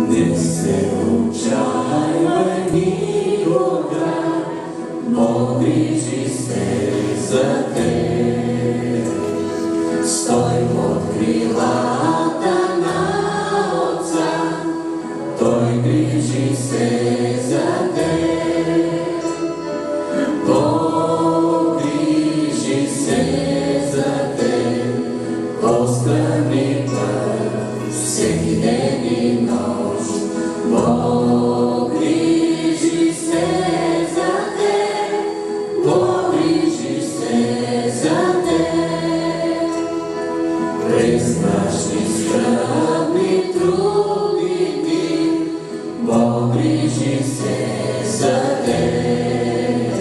Не се отчаивай никога, Бог грижи се за теб. Стой под крилата на Отца, Той грижи се за теб. Бог грижи се за теб, по-скърбни път, всеки ден и нощ. Бог грижи се за теб, Бог грижи се за теб. През наши скръбни трудности, Бог грижи се за теб.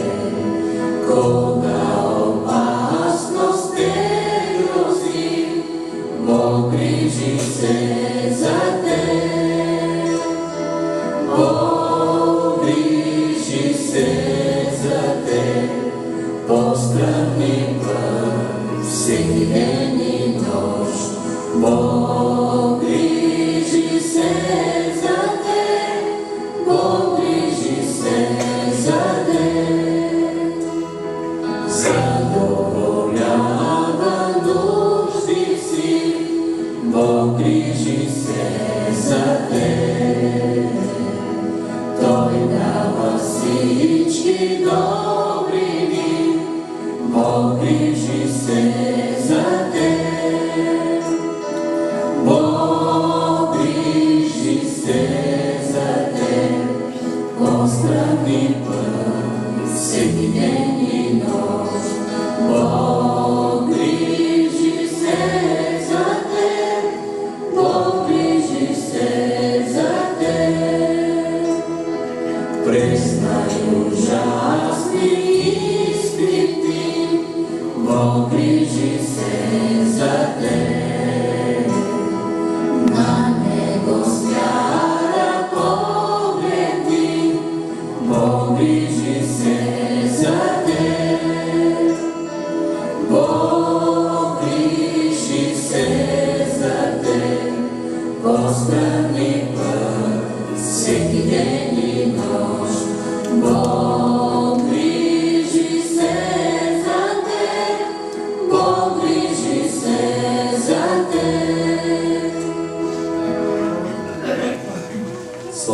Кога опасност те грози, Бог грижи се за теб. Бог грижи се за теб, по-скръбни път, всеки ден и нощ. Бог грижи се за теб, Бог грижи се за теб. Задоволява нужди си, Бог грижи се за теб. Той дава всички добри дни, Бог грижи се за теб. Бог грижи се за теб, по-скръбни път, всеки ден и нощ. Бог грижи се за теб, Бог грижи се за теб. През най-ужасни изпити, Бог грижи